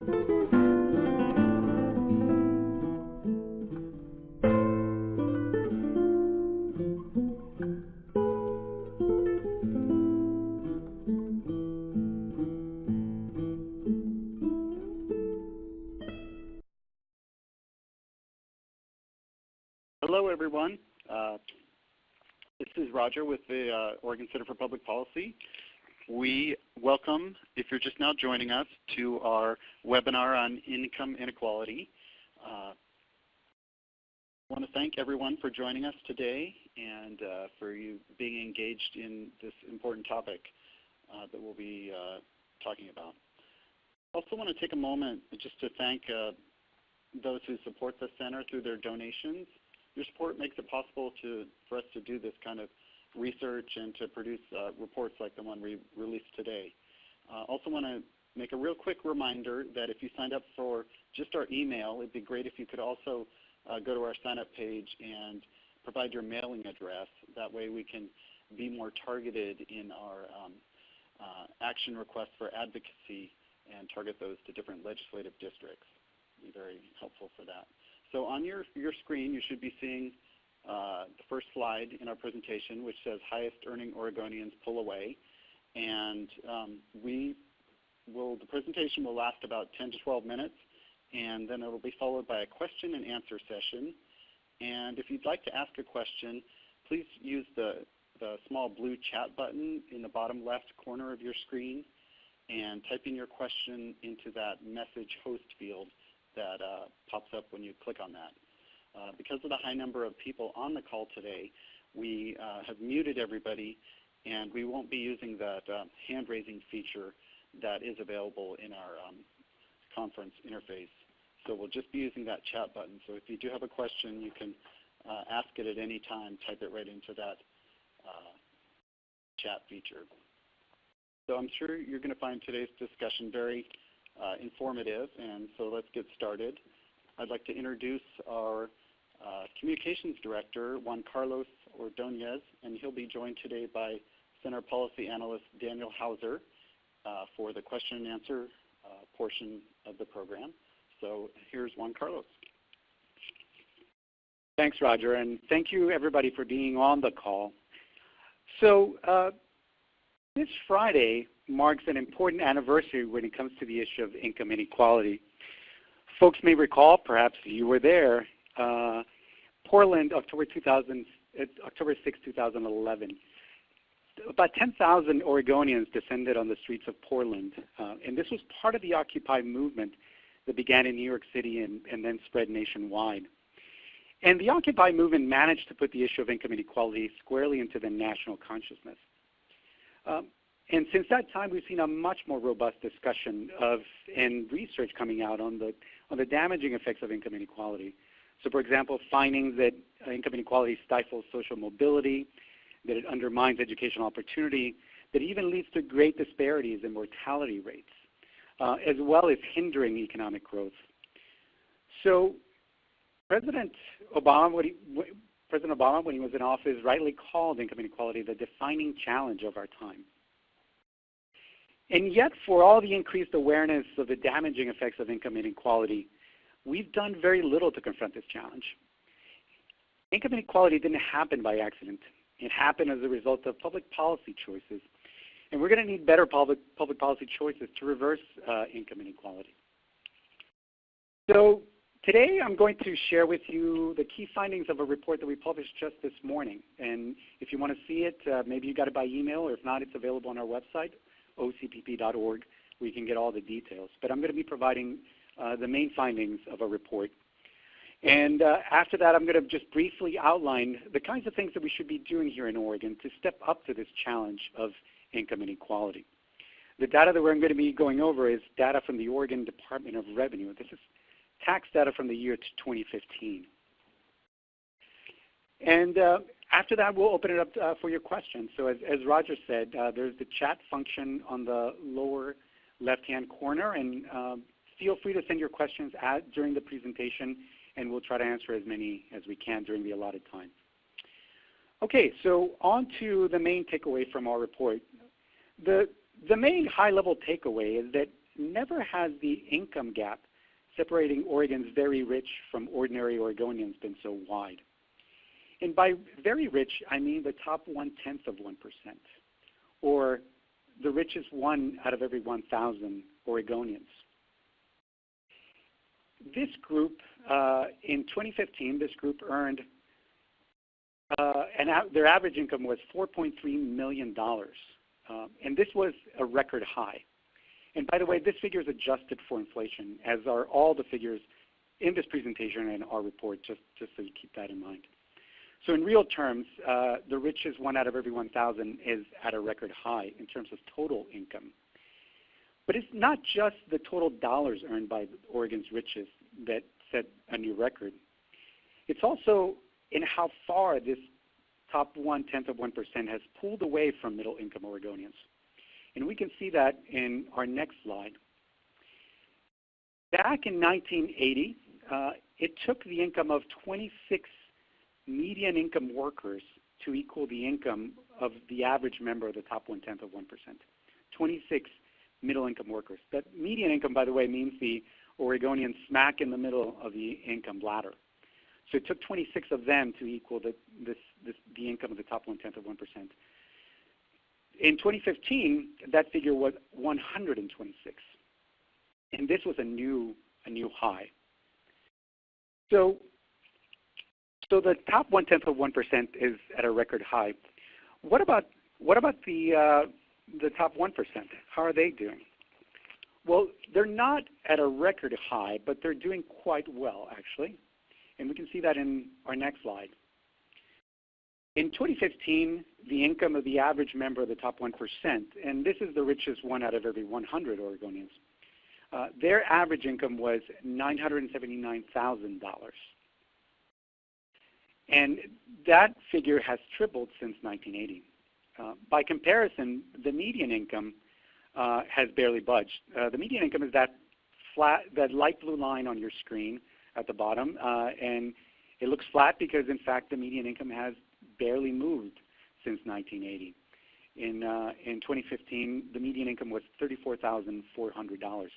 Hello, everyone. This is Roger with the Oregon Center for Public Policy. We welcome, if you're just now joining us, to our webinar on income inequality. I want to thank everyone for joining us today and for you being engaged in this important topic that we'll be talking about. I also want to take a moment just to thank those who support the center through their donations. Your support makes it possible for us to do this kind of research and to produce reports like the one we released today. Also want to make a real quick reminder that if you signed up for just our email, it'd be great if you could also go to our sign-up page and provide your mailing address. That way we can be more targeted in our action requests for advocacy and target those to different legislative districts. It'd be very helpful for that. So on your screen, you should be seeing the first slide in our presentation, which says highest earning Oregonians pull away. And the presentation will last about 10 to 12 minutes, and then it will be followed by a question and answer session. And if you'd like to ask a question, please use the small blue chat button in the bottom left corner of your screen and type in your question into that message host field that pops up when you click on that. Because of the high number of people on the call today, we have muted everybody, and we won't be using that hand-raising feature that is available in our conference interface. So we'll just be using that chat button. So if you do have a question, you can ask it at any time, type it right into that chat feature. So I'm sure you're going to find today's discussion very informative, and so let's get started. I'd like to introduce our Communications Director, Juan Carlos Ordonez, and he'll be joined today by Center Policy Analyst Daniel Hauser for the question and answer portion of the program. So here's Juan Carlos. Thanks, Roger, and thank you everybody for being on the call. So this Friday marks an important anniversary when it comes to the issue of income inequality. Folks may recall, perhaps you were there, Portland, October 6, 2011. About 10,000 Oregonians descended on the streets of Portland, and this was part of the Occupy movement that began in New York City and then spread nationwide. And the Occupy movement managed to put the issue of income inequality squarely into the national consciousness. And since that time, we've seen a much more robust discussion and research coming out on the damaging effects of income inequality. So, for example, findings that income inequality stifles social mobility, that it undermines educational opportunity, that it even leads to great disparities in mortality rates, as well as hindering economic growth. So, President Obama, when he was in office, rightly called income inequality the defining challenge of our time. And yet, for all the increased awareness of the damaging effects of income inequality, we've done very little to confront this challenge. Income inequality didn't happen by accident. It happened as a result of public policy choices. And we're going to need better public policy choices to reverse income inequality. So today I'm going to share with you the key findings of a report that we published just this morning. And if you want to see it, maybe you got it by email, or if not, it's available on our website, ocpp.org, where you can get all the details. But I'm going to be providing the main findings of a report. And after that, I'm going to just briefly outline the kinds of things that we should be doing here in Oregon to step up to this challenge of income inequality. The data that we're going to be going over is data from the Oregon Department of Revenue. This is tax data from the year 2015. And after that, we'll open it up for your questions. So as Roger said, there's the chat function on the lower left-hand corner, and feel free to send your questions during the presentation, and we'll try to answer as many as we can during the allotted time. Okay, so on to the main takeaway from our report. The main high-level takeaway is that never has the income gap separating Oregon's very rich from ordinary Oregonians been so wide. And by very rich, I mean the top 1/10 of 1%, or the richest 1 out of every 1,000 Oregonians. This group, in 2015, this group earned, their average income was $4.3 million. And this was a record high. And by the way, this figure is adjusted for inflation, as are all the figures in this presentation and our report, just so you keep that in mind. So in real terms, the richest 1 out of every 1,000 is at a record high in terms of total income. But it's not just the total dollars earned by Oregon's richest that set a new record. It's also in how far this top 1/10 of 1% has pulled away from middle-income Oregonians. And we can see that in our next slide. Back in 1980, it took the income of 26 median income workers to equal the income of the average member of the top 1/10 of 1%. 26 middle income workers. That median income, by the way, means the Oregonian smack in the middle of the income ladder. So it took 26 of them to equal the income of the top 1/10 of 1%. In 2015, that figure was 126, and this was a new high. So the top 1/10 of 1% is at a record high. What about the top 1%? How are they doing? Well, they're not at a record high, but they're doing quite well, actually. And we can see that in our next slide. In 2015, the income of the average member of the top 1%, and this is the richest 1 out of every 100 Oregonians, their average income was $979,000. And that figure has tripled since 1980. By comparison, the median income has barely budged. The median income is that light blue line on your screen at the bottom, and it looks flat because, in fact, the median income has barely moved since 1980. In 2015, the median income was $34,400.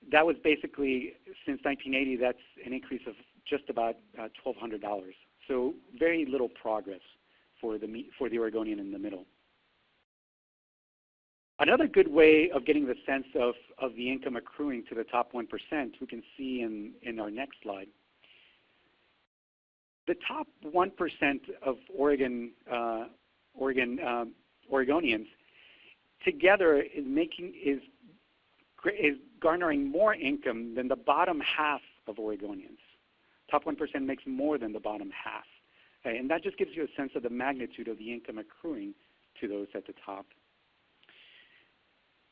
That was basically, since 1980, that's an increase of just about $1,200. So very little progress for the Oregonian in the middle. Another good way of getting the sense of the income accruing to the top 1%, we can see in our next slide. The top 1% of Oregonians together is garnering more income than the bottom half of Oregonians. Top 1% makes more than the bottom half. And that just gives you a sense of the magnitude of the income accruing to those at the top.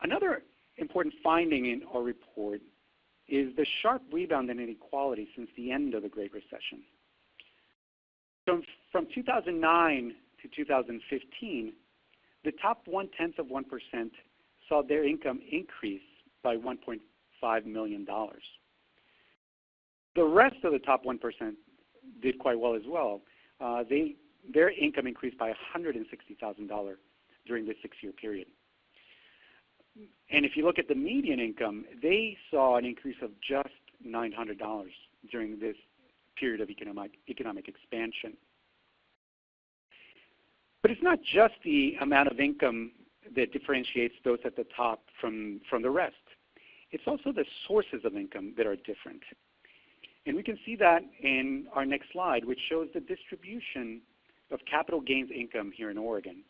Another important finding in our report is the sharp rebound in inequality since the end of the Great Recession. So from 2009 to 2015, the top 1/10 of 1% saw their income increase by $1.5 million. The rest of the top 1% did quite well as well. Their income increased by $160,000 during this 6-year period. And if you look at the median income, they saw an increase of just $900 during this period of economic expansion. But it's not just the amount of income that differentiates those at the top from the rest. It's also the sources of income that are different. And we can see that in our next slide, which shows the distribution of capital gains income here in Oregon.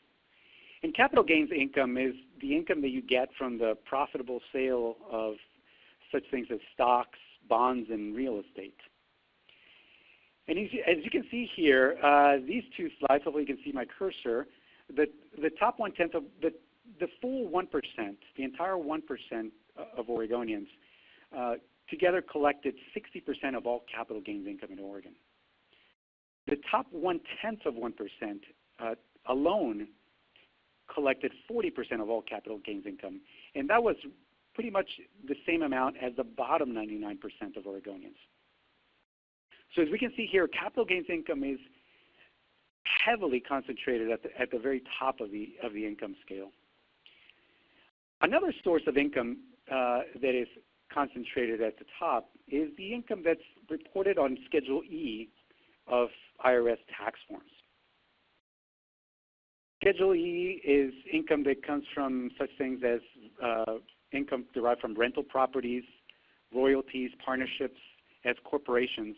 And capital gains income is the income that you get from the profitable sale of such things as stocks, bonds, and real estate. And as you can see here, these two slides, hopefully you can see my cursor, the top 1/10 of the full 1%, the entire 1% of Oregonians, together collected 60% of all capital gains income in Oregon. The top 1/10 of 1% alone collected 40% of all capital gains income, and that was pretty much the same amount as the bottom 99% of Oregonians. So as we can see here, capital gains income is heavily concentrated at the very top of the income scale. Another source of income that is concentrated at the top is the income that's reported on Schedule E of IRS tax forms. Schedule E is income that comes from such things as income derived from rental properties, royalties, partnerships, as corporations.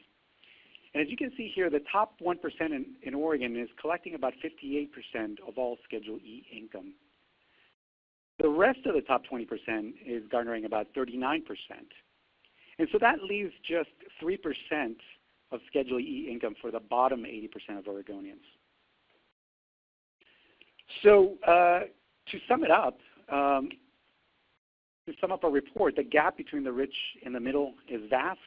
And as you can see here, the top 1% in Oregon is collecting about 58% of all Schedule E income. The rest of the top 20% is garnering about 39%. And so that leaves just 3% of Schedule E income for the bottom 80% of Oregonians. So to sum it up, our report, the gap between the rich and the middle is vast,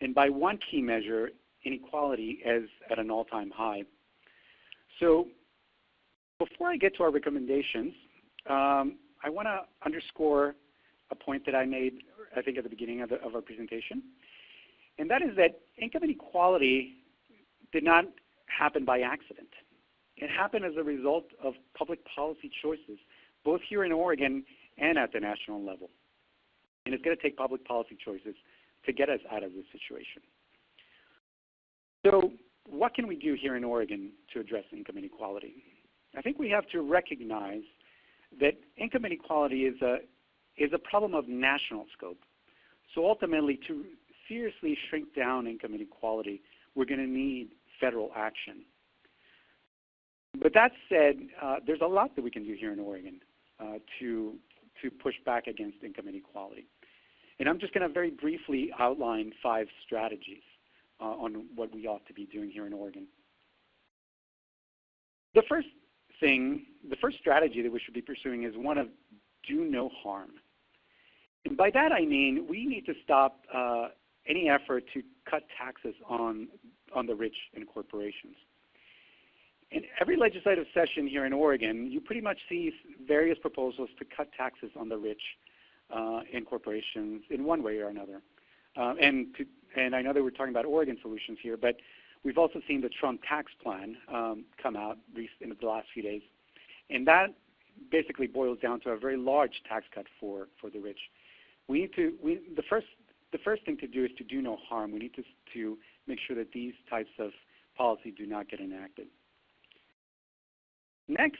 and by one key measure, inequality is at an all-time high. So before I get to our recommendations, I want to underscore a point that I made, I think, at the beginning of our presentation, and that is that income inequality did not happen by accident. It happened as a result of public policy choices, both here in Oregon and at the national level. And it's going to take public policy choices to get us out of this situation. So what can we do here in Oregon to address income inequality? I think we have to recognize that income inequality is a problem of national scope. So ultimately, to seriously shrink down income inequality, we're going to need federal action. But that said, there's a lot that we can do here in Oregon to push back against income inequality. And I'm just going to very briefly outline 5 strategies on what we ought to be doing here in Oregon. The first strategy that we should be pursuing is one of do no harm. And by that I mean we need to stop any effort to cut taxes on the rich and corporations. In every legislative session here in Oregon, you pretty much see various proposals to cut taxes on the rich and corporations in one way or another. And I know that we're talking about Oregon solutions here, but we've also seen the Trump tax plan come out in the last few days. And that basically boils down to a very large tax cut for the rich. The first thing to do is to do no harm. We need to make sure that these types of policy do not get enacted. Next,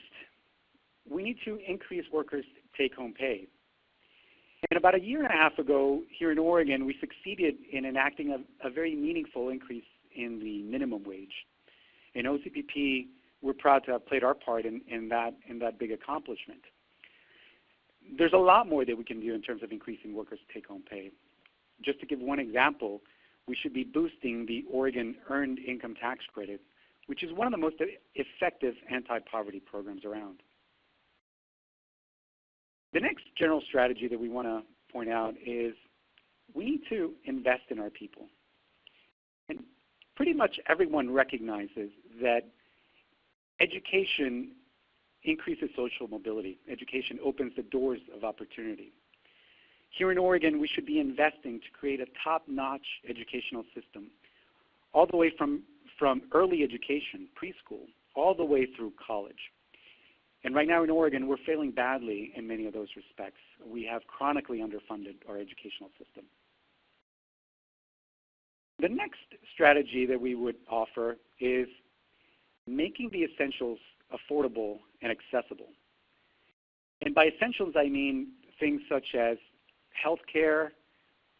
we need to increase workers' take-home pay. And about a year and a half ago, here in Oregon, we succeeded in enacting a very meaningful increase in the minimum wage. In OCPP, we're proud to have played our part in that big accomplishment. There's a lot more that we can do in terms of increasing workers' take-home pay. Just to give one example, we should be boosting the Oregon Earned Income Tax Credit, which is one of the most effective anti-poverty programs around. The next general strategy that we want to point out is we need to invest in our people. And pretty much everyone recognizes that education increases social mobility. Education opens the doors of opportunity. Here in Oregon, we should be investing to create a top-notch educational system, all the way from early education, preschool, all the way through college. And right now in Oregon, we're failing badly in many of those respects. We have chronically underfunded our educational system. The next strategy that we would offer is making the essentials affordable and accessible. And by essentials, I mean things such as healthcare,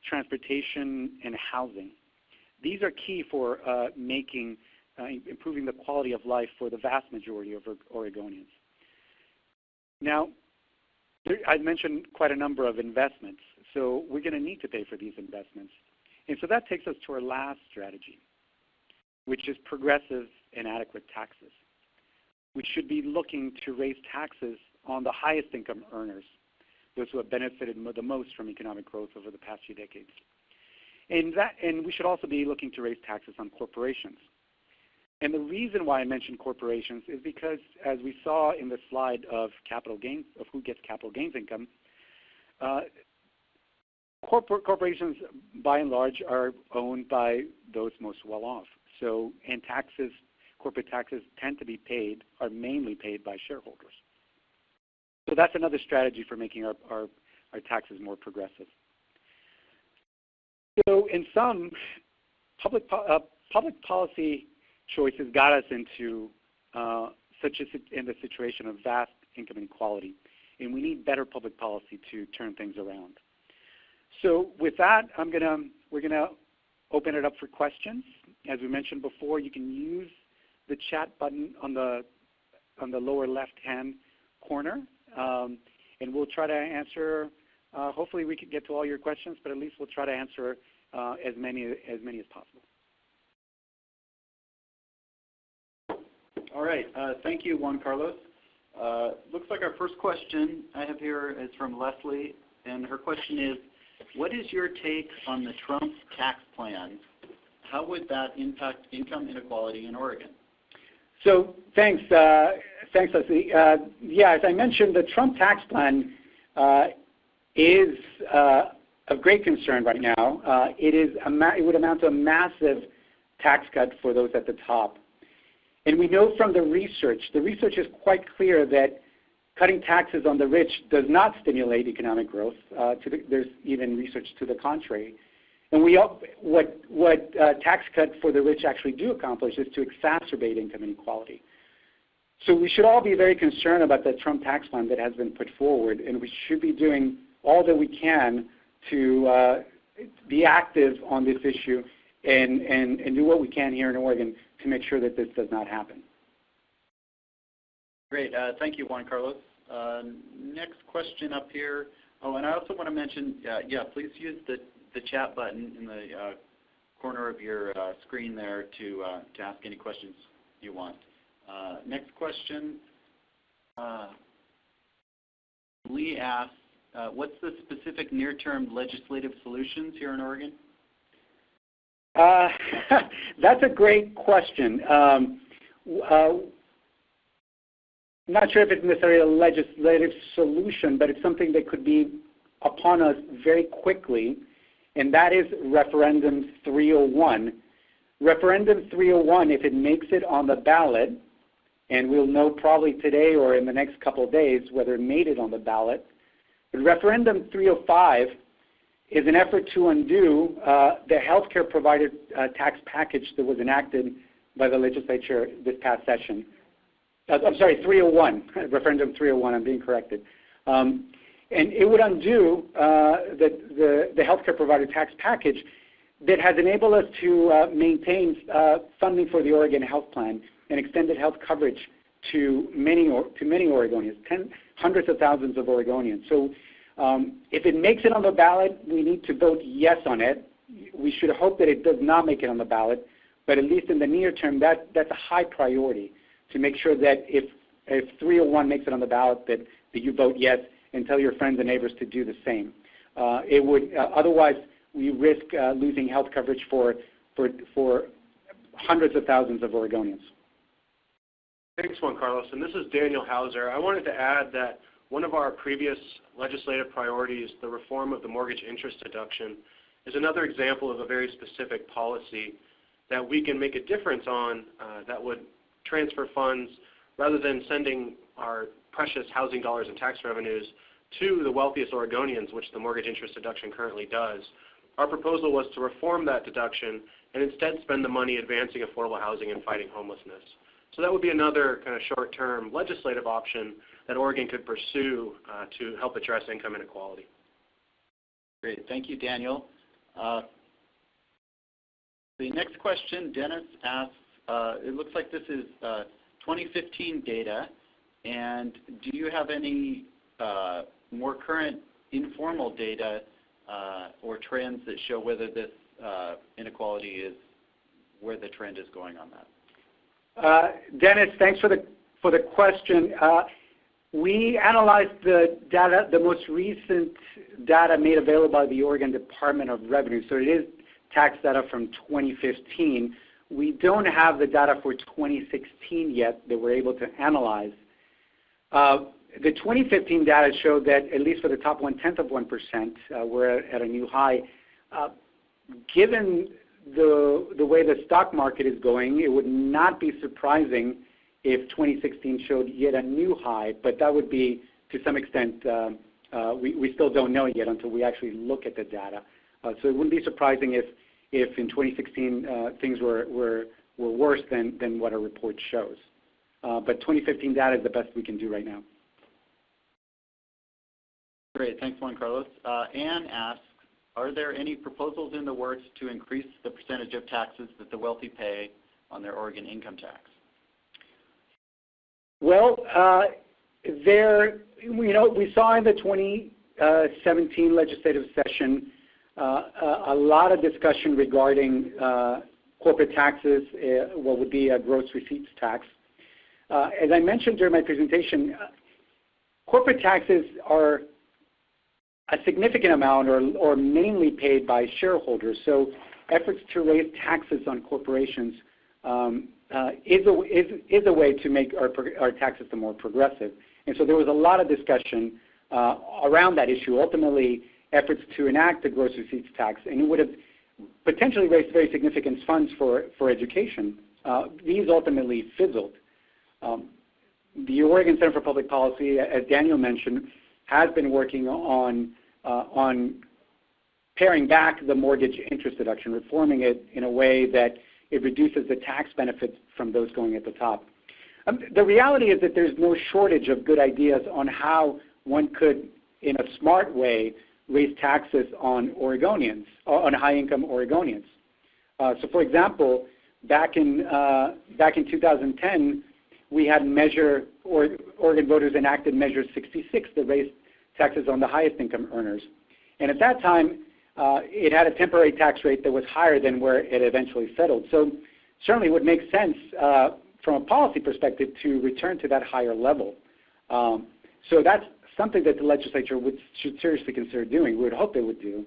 transportation, and housing. These are key for improving the quality of life for the vast majority of Oregonians. Now, I've mentioned quite a number of investments, so we're going to need to pay for these investments. And so that takes us to our last strategy, which is progressive and adequate taxes. We should be looking to raise taxes on the highest income earners, those who have benefited the most from economic growth over the past few decades. And we should also be looking to raise taxes on corporations. And the reason why I mentioned corporations is because, as we saw in the slide of capital gains, of who gets capital gains income, corporations, by and large, are owned by those most well off. So, and corporate taxes tend to be are mainly paid by shareholders. So that's another strategy for making our taxes more progressive. So in sum, public policy choices got us into in the situation of vast income inequality, and we need better public policy to turn things around. So with that, we're gonna open it up for questions. As we mentioned before, you can use the chat button on the lower left-hand corner, and we'll try to answer. Hopefully, we can get to all your questions, but at least we'll try to answer as many as possible. All right. Thank you, Juan Carlos. Looks like our first question I have here is from Leslie, and her question is, what is your take on the Trump tax plan? How would that impact income inequality in Oregon? So thanks, Leslie. Yeah, as I mentioned, the Trump tax plan is of great concern right now. It would amount to a massive tax cut for those at the top. And we know from the research is quite clear that cutting taxes on the rich does not stimulate economic growth. There's even research to the contrary. And what tax cuts for the rich actually do accomplish is to exacerbate income inequality. So we should all be very concerned about the Trump tax plan that has been put forward, and we should be doing all that we can to be active on this issue and do what we can here in Oregon to make sure that this does not happen. Great. Thank you, Juan Carlos. Next question up here. Oh, and I also want to mention, please use the chat button in the corner of your screen there to ask any questions you want. Next question. Lee asks, what's the specific near-term legislative solutions here in Oregon? That's a great question. Not sure if it's necessarily a legislative solution, but it's something that could be upon us very quickly, and that is Referendum 301. Referendum 301, if it makes it on the ballot, and we'll know probably today or in the next couple of days whether it made it on the ballot, but Referendum 305 is an effort to undo the healthcare provider tax package that was enacted by the legislature this past session. I'm sorry, 301, Referendum 301, I'm being corrected. And it would undo the healthcare provider tax package that has enabled us to maintain funding for the Oregon Health Plan and extended health coverage to many Oregonians, hundreds of thousands of Oregonians. So if it makes it on the ballot, we need to vote yes on it. We should hope that it does not make it on the ballot, but at least in the near term, that's a high priority to make sure that if 301 makes it on the ballot, that you vote yes and tell your friends and neighbors to do the same. It would otherwise we risk losing health coverage for hundreds of thousands of Oregonians. Thanks, Juan Carlos. And this is Daniel Hauser. I wanted to add that one of our previous legislative priorities, the reform of the mortgage interest deduction, is another example of a very specific policy that we can make a difference on that would transfer funds rather than sending our precious housing dollars and tax revenues to the wealthiest Oregonians, which the mortgage interest deduction currently does. Our proposal was to reform that deduction and instead spend the money advancing affordable housing and fighting homelessness. So that would be another kind of short-term legislative option that Oregon could pursue to help address income inequality. Great. Thank you, Daniel. The next question, Dennis asks, it looks like this is 2015 data, and do you have any more current informal data or trends that show whether this inequality is where the trend is going on that? Dennis, thanks for the question. We analyzed the data, the most recent data made available by the Oregon Department of Revenue. So it is tax data from 2015. We don't have the data for 2016 yet that we're able to analyze. The 2015 data showed that at least for the top 0.1%, we're at a new high. Given the way the stock market is going, it would not be surprising if 2016 showed yet a new high, but that would be to some extent We still don't know yet until we actually look at the data. So it wouldn't be surprising if in 2016 things were worse than what our report shows. But 2015 data is the best we can do right now. Great, thanks Juan Carlos. Anne asks, are there any proposals in the works to increase the percentage of taxes that the wealthy pay on their Oregon income tax? Well, we saw in the 2017 legislative session a lot of discussion regarding corporate taxes, what would be a gross receipts tax. As I mentioned during my presentation, corporate taxes are a significant amount or mainly paid by shareholders. So efforts to raise taxes on corporations is a way to make our tax system more progressive. And so there was a lot of discussion around that issue. Ultimately, efforts to enact the gross receipts tax, and it would have potentially raised very significant funds for education. These ultimately fizzled. The Oregon Center for Public Policy, as Daniel mentioned, has been working on paring back the mortgage interest deduction, reforming it in a way that it reduces the tax benefits from those going at the top. The reality is that there's no shortage of good ideas on how one could, in a smart way, raise taxes on Oregonians, on high-income Oregonians. So, for example, back in 2010, we had Oregon voters enacted Measure 66 that raised taxes on the highest income earners. And at that time, it had a temporary tax rate that was higher than where it eventually settled. So certainly it would make sense from a policy perspective to return to that higher level. So that's something that the legislature should seriously consider doing. We would hope they would do.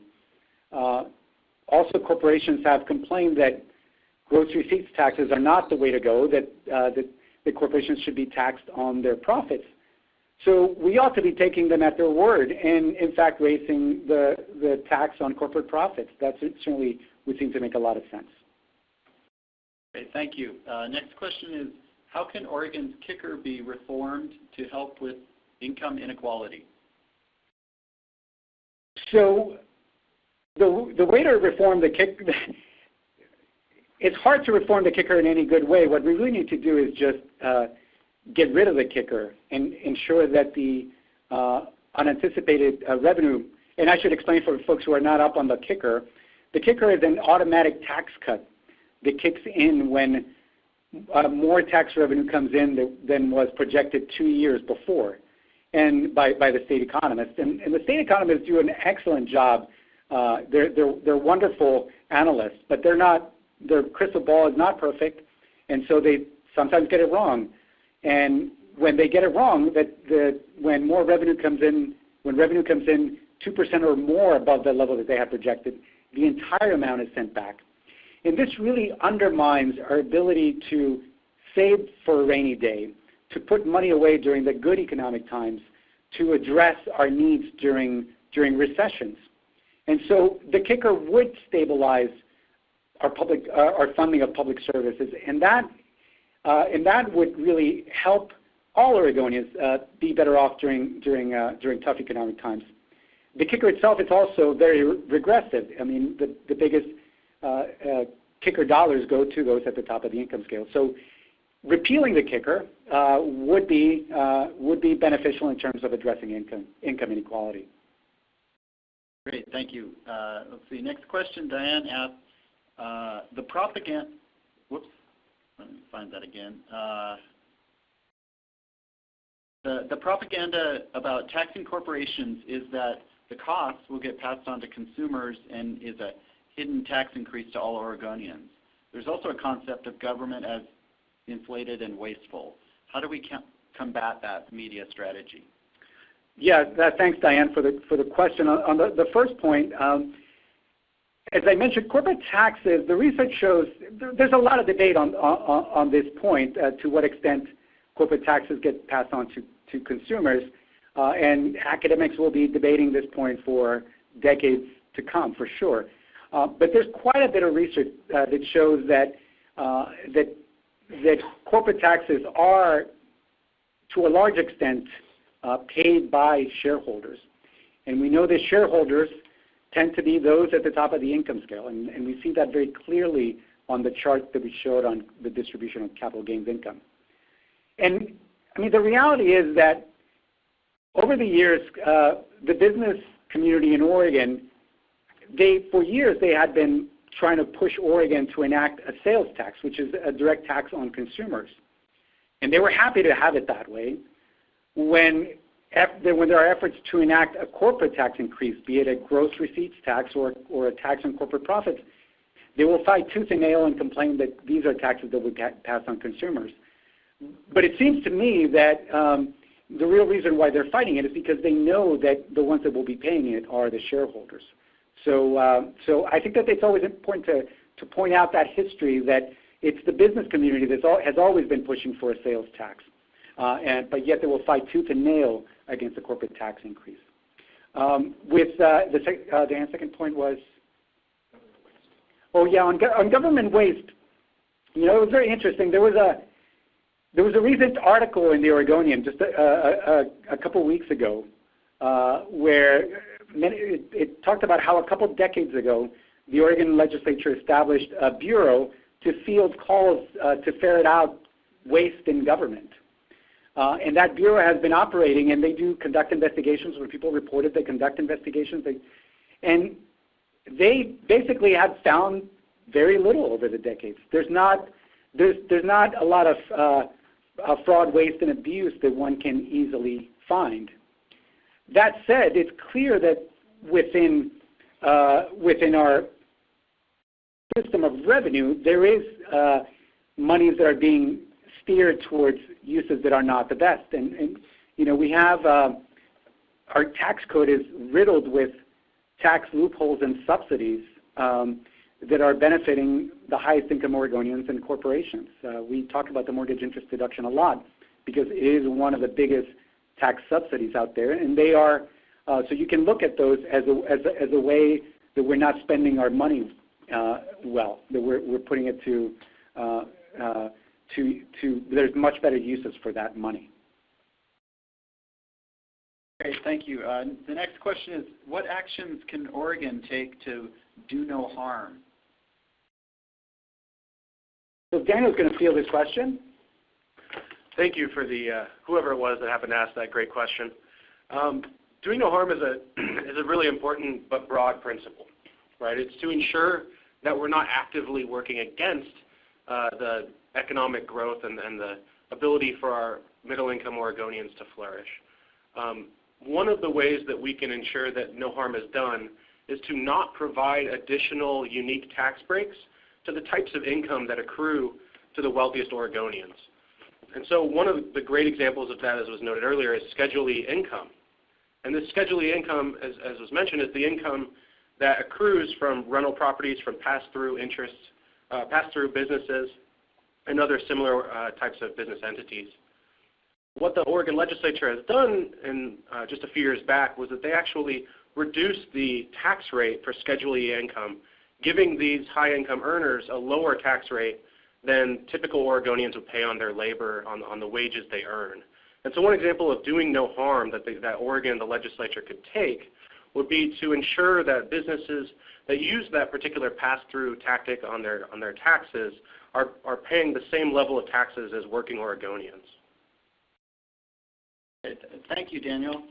Also, corporations have complained that gross receipts taxes are not the way to go, that corporations should be taxed on their profits. So we ought to be taking them at their word and, in fact, raising the tax on corporate profits. That certainly would seem to make a lot of sense. Okay, thank you. Next question is, how can Oregon's kicker be reformed to help with income inequality? So the way to reform the kicker, it's hard to reform the kicker in any good way. What we really need to do is just get rid of the kicker and ensure that the unanticipated revenue, and I should explain for folks who are not up on the kicker is an automatic tax cut that kicks in when more tax revenue comes in than was projected 2 years before, and by the state economists. And the state economists do an excellent job. They're wonderful analysts, but their crystal ball is not perfect, and so they sometimes get it wrong. And when they get it wrong, when revenue comes in 2% or more above the level that they had projected, the entire amount is sent back. And this really undermines our ability to save for a rainy day, to put money away during the good economic times, to address our needs during recessions. And so the kicker would stabilize our funding of public services, and that would really help all Oregonians be better off during tough economic times. The kicker itself is also very regressive. I mean, the biggest kicker dollars go to those at the top of the income scale. So repealing the kicker would be beneficial in terms of addressing income inequality. Great, thank you. Let's see. Next question, Diane asks, the propaganda. Whoops. Let me find that again. The propaganda about taxing corporations is that the costs will get passed on to consumers and is a hidden tax increase to all Oregonians. There's also a concept of government as inflated and wasteful. How do we combat that media strategy? Yeah, thanks, Diane, for the question. On the first point, as I mentioned, corporate taxes, the research shows there's a lot of debate on this point to what extent corporate taxes get passed on to consumers, and academics will be debating this point for decades to come, for sure. But there's quite a bit of research that shows that corporate taxes are, to a large extent, paid by shareholders. And we know that shareholders tend to be those at the top of the income scale, and we see that very clearly on the chart that we showed on the distribution of capital gains income. And I mean, the reality is that over the years, the business community in Oregon, for years they had been trying to push Oregon to enact a sales tax, which is a direct tax on consumers. And they were happy to have it that way. When there are efforts to enact a corporate tax increase, be it a gross receipts tax or a tax on corporate profits, they will fight tooth and nail and complain that these are taxes that we pass on consumers. But it seems to me that the real reason why they're fighting it is because they know that the ones that will be paying it are the shareholders. So I think that it's always important to point out that history, that it's the business community that has always been pushing for a sales tax, but yet they will fight tooth and nail against the corporate tax increase. Dan's second point was, on government waste. You know, it was very interesting. There was a recent article in the Oregonian just a couple weeks ago where it talked about how a couple decades ago the Oregon legislature established a bureau to field calls to ferret out waste in government. And that bureau has been operating, and they do conduct investigations. When people report it, they conduct investigations. And they basically have found very little over the decades. There's not a lot of fraud, waste, and abuse that one can easily find. That said, it's clear that within our system of revenue, there is monies that are being steered towards uses that are not the best. And you know, we have our tax code is riddled with tax loopholes and subsidies that are benefiting the highest income Oregonians and corporations. We talk about the mortgage interest deduction a lot because it is one of the biggest tax subsidies out there, and they are. So you can look at those as a way that we're not spending our money well. That we're putting it to there's much better uses for that money. Great, thank you. The next question is, what actions can Oregon take to do no harm? So Daniel's going to field this question. Thank you for the whoever it was that happened to ask that great question. Doing no harm is a really important but broad principle, right? It's to ensure that we're not actively working against the economic growth and the ability for our middle-income Oregonians to flourish. One of the ways that we can ensure that no harm is done is to not provide additional unique tax breaks to the types of income that accrue to the wealthiest Oregonians. And so one of the great examples of that, as was noted earlier, is Schedule E income. And this Schedule E income, as was mentioned, is the income that accrues from rental properties, from pass-through interests, pass-through businesses, and other similar types of business entities. What the Oregon legislature has done in just a few years back was that they actually reduced the tax rate for Schedule E income, giving these high-income earners a lower tax rate than typical Oregonians would pay on their labor, on the wages they earn. And so one example of doing no harm that Oregon, the legislature, could take would be to ensure that businesses that use that particular pass-through tactic on their taxes are paying the same level of taxes as working Oregonians. Thank you, Daniel.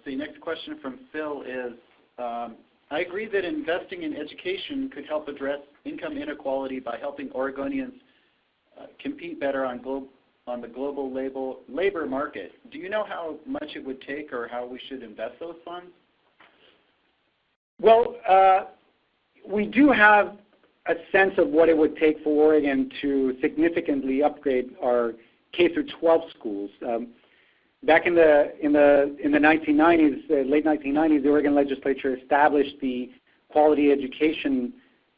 The next question from Phil is, I agree that investing in education could help address income inequality by helping Oregonians compete better on the global labor market. Do you know how much it would take or how we should invest those funds? Well, we do have a sense of what it would take for Oregon to significantly upgrade our K-12 schools. Back in the 1990s, late 1990s, the Oregon legislature established the Quality Education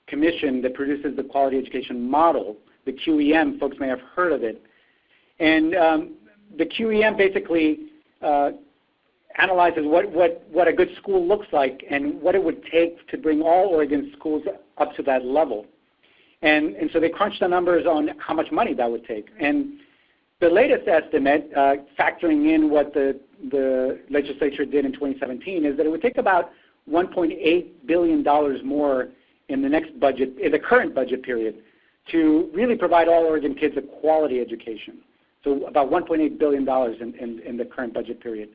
Commission that produces the Quality Education Model, the QEM. Folks may have heard of it. And the QEM basically analyzes what a good school looks like and what it would take to bring all Oregon schools up to that level. And so they crunched the numbers on how much money that would take. And The latest estimate, factoring in what the legislature did in 2017, is that it would take about $1.8 billion more in the next budget, in the current budget period, to really provide all Oregon kids a quality education. So about $1.8 billion in the current budget period.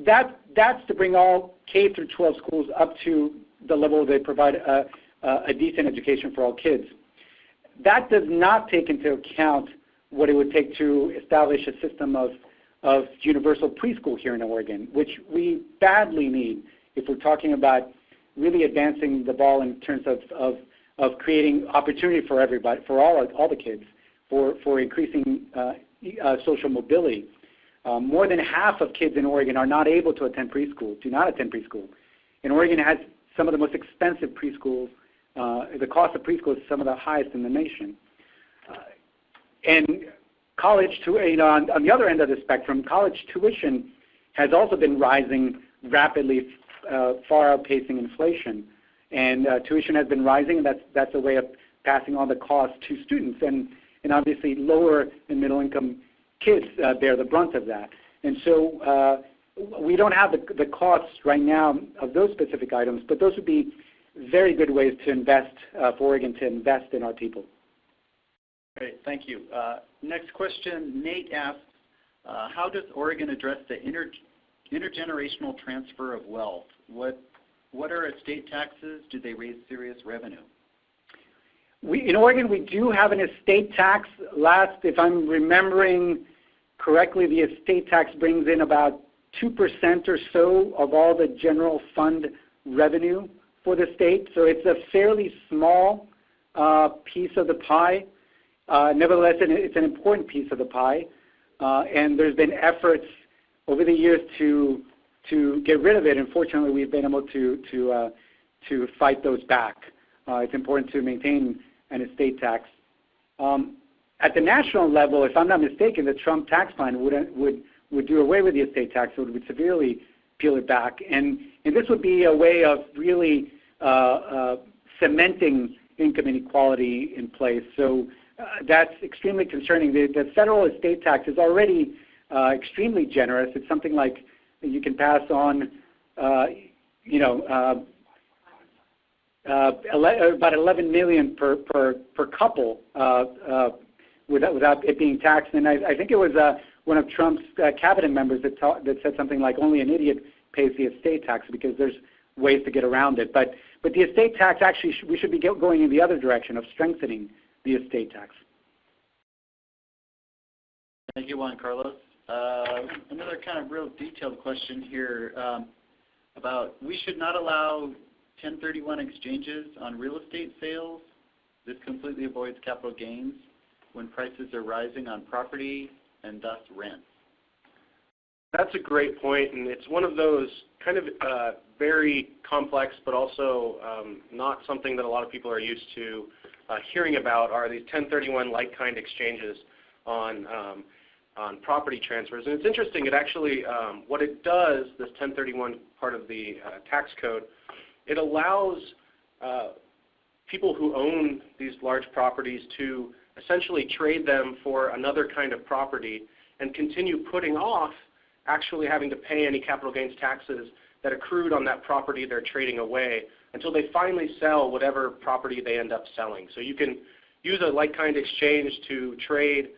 That's to bring all K through 12 schools up to the level they provide a decent education for all kids. That does not take into account what it would take to establish a system of universal preschool here in Oregon, which we badly need if we're talking about really advancing the ball in terms of creating opportunity for everybody, for all the kids, for increasing social mobility. More than half of kids in Oregon are not able to attend preschool, do not attend preschool. And Oregon has some of the most expensive preschools. The cost of preschool is some of the highest in the nation. And college, on the other end of the spectrum, college tuition has also been rising rapidly, far outpacing inflation. And tuition has been rising, and that's a way of passing on the cost to students. And obviously lower and middle income kids bear the brunt of that. And so we don't have the costs right now of those specific items, but those would be very good ways to invest, for Oregon to invest in our people. Great, thank you. Next question, Nate asks, how does Oregon address the intergenerational transfer of wealth? What are estate taxes? Do they raise serious revenue? In Oregon, we do have an estate tax. If I'm remembering correctly, the estate tax brings in about 2% or so of all the general fund revenue for the state. So it's a fairly small piece of the pie. Nevertheless, it's an important piece of the pie. And there's been efforts over the years to get rid of it. Unfortunately, we've been able to fight those back. It's important to maintain an estate tax. At the national level, if I'm not mistaken, the Trump tax plan would do away with the estate tax. It would severely peel it back. And this would be a way of really cementing income inequality in place. So that's extremely concerning. The federal estate tax is already extremely generous. It's something like you can pass on, about $11 million per couple without it being taxed. And I think it was one of Trump's cabinet members that said something like only an idiot pays the estate tax because there's ways to get around it. But the estate tax, actually, we should be going in the other direction of strengthening the estate tax. Thank you, Juan Carlos. Another kind of real detailed question here about we should not allow 1031 exchanges on real estate sales. This completely avoids capital gains when prices are rising on property and thus rents. That's a great point, and it's one of those kind of very complex but also not something that a lot of people are used to hearing about are these 1031 like-kind exchanges on property transfers. And it's interesting, it actually, what it does, this 1031 part of the tax code, it allows people who own these large properties to essentially trade them for another kind of property and continue putting off actually having to pay any capital gains taxes that accrued on that property they're trading away until they finally sell whatever property they end up selling. So you can use a like-kind exchange to trade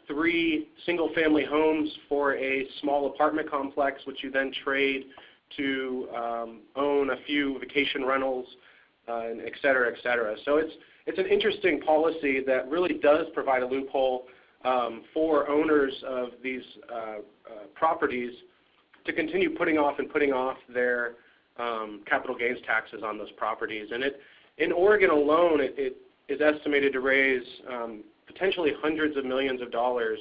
3 single-family homes for a small apartment complex, which you then trade to own a few vacation rentals, et cetera, et cetera. So it's an interesting policy that really does provide a loophole for owners of these properties to continue putting off their capital gains taxes on those properties. And in Oregon alone, it is estimated to raise potentially hundreds of millions of dollars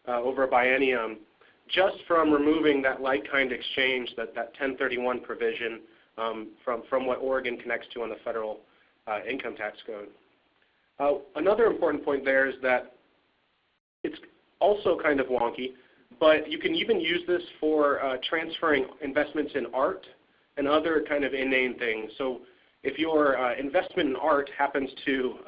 over a biennium just from removing that like-kind exchange, that 1031 provision from what Oregon connects to on the federal income tax code. Another important point there is that it's also kind of wonky, but you can even use this for transferring investments in art and other kind of inane things. So if your investment in art happens to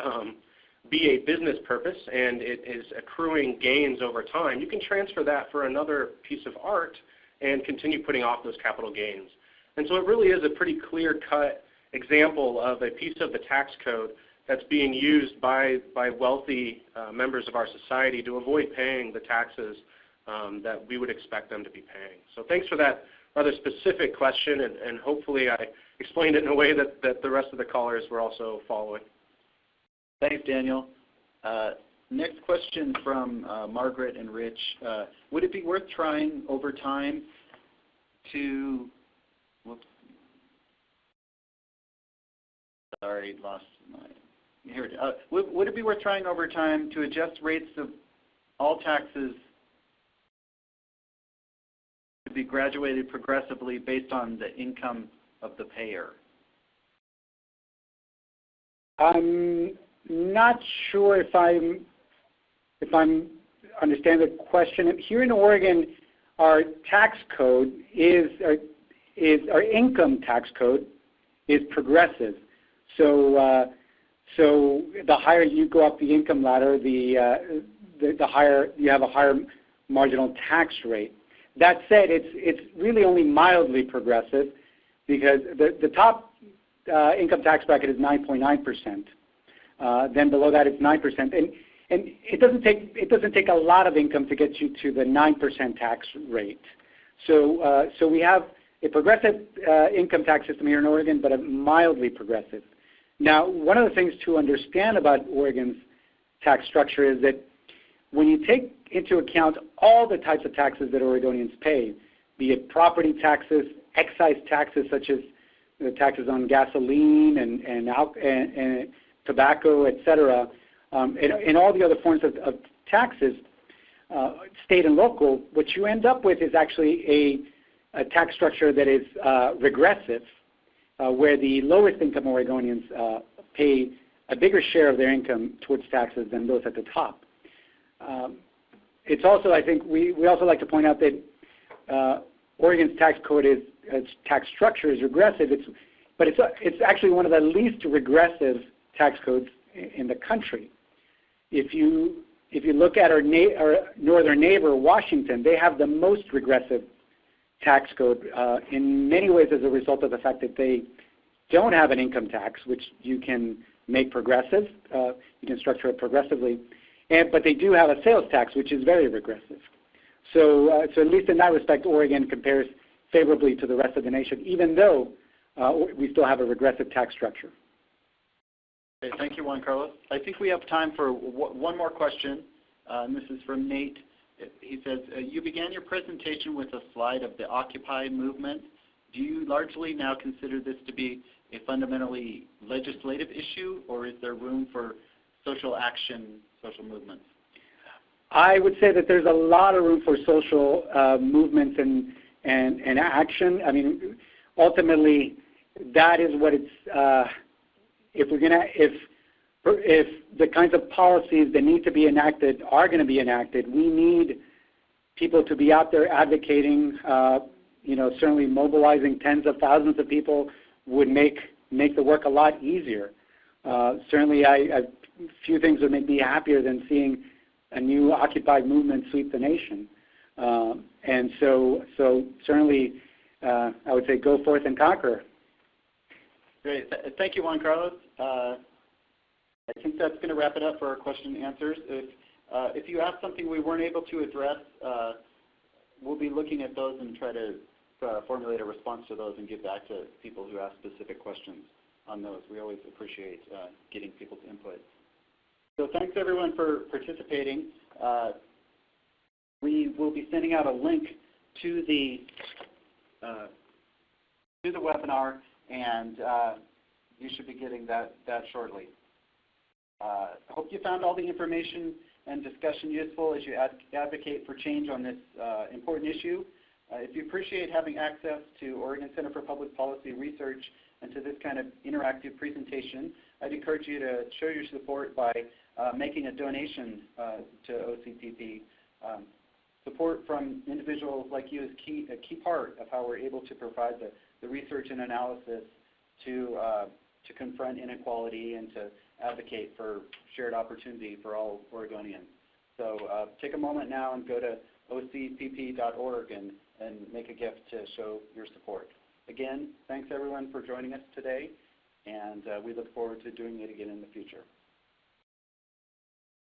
be a business purpose and it is accruing gains over time, you can transfer that for another piece of art and continue putting off those capital gains. And so it really is a pretty clear-cut example of a piece of the tax code that's being used by wealthy members of our society to avoid paying the taxes that we would expect them to be paying. So thanks for that rather specific question, and hopefully I explained it in a way that the rest of the callers were also following. Thanks, Daniel. Next question from Margaret and Rich. Would it be worth trying over time to, whoops, sorry, lost my, here it is. Would it be worth trying over time to adjust rates of all taxes to be graduated progressively based on the income of the payer? I'm not sure if I'm understand the question. Here in Oregon, our tax code is our income tax code is progressive. So the higher you go up the income ladder, the higher you have a higher marginal tax rate. That said, it's really only mildly progressive because the top income tax bracket is 9.9%. Then below that it's 9%, and it doesn't take a lot of income to get you to the 9% tax rate. So we have a progressive income tax system here in Oregon, but a mildly progressive. Now, one of the things to understand about Oregon's tax structure is that when you take into account all the types of taxes that Oregonians pay, be it property taxes, excise taxes such as the taxes on gasoline and tobacco, etc., and all the other forms of taxes, state and local, what you end up with is actually a tax structure that is regressive, where the lowest income Oregonians pay a bigger share of their income towards taxes than those at the top. It's also, I think, we also like to point out that Oregon's tax code its tax structure is regressive, but it's actually one of the least regressive tax codes in the country. If you look at our northern neighbor, Washington, they have the most regressive tax code in many ways as a result of the fact that they don't have an income tax, which you can make progressive. You can structure it progressively, but they do have a sales tax, which is very regressive. So at least in that respect, Oregon compares favorably to the rest of the nation, even though we still have a regressive tax structure. Okay, thank you, Juan Carlos. I think we have time for one more question, and this is from Nate. He says, you began your presentation with a slide of the Occupy movement. Do you largely now consider this to be a fundamentally legislative issue, or is there room for social action, social movements? I would say that there's a lot of room for social movements and action. I mean, ultimately, that is what it's. If the kinds of policies that need to be enacted are going to be enacted, we need people to be out there advocating. Certainly mobilizing tens of thousands of people would make the work a lot easier. Certainly, a few things would make me happier than seeing a new Occupy movement sweep the nation. And so certainly, I would say go forth and conquer. Great. Thank you, Juan Carlos. I think that's going to wrap it up for our question and answers. If you asked something we weren't able to address, we'll be looking at those and try to formulate a response to those and get back to people who ask specific questions on those. We always appreciate getting people's input. So thanks everyone for participating. We will be sending out a link to the webinar, and you should be getting that shortly. I hope you found all the information and discussion useful as you advocate for change on this important issue. If you appreciate having access to Oregon Center for Public Policy Research and to this kind of interactive presentation, I'd encourage you to show your support by making a donation to OCPP. Support from individuals like you is a key part of how we're able to provide the research and analysis to to confront inequality and to advocate for shared opportunity for all Oregonians. So take a moment now and go to ocpp.org and make a gift to show your support. Again, thanks everyone for joining us today, and we look forward to doing it again in the future.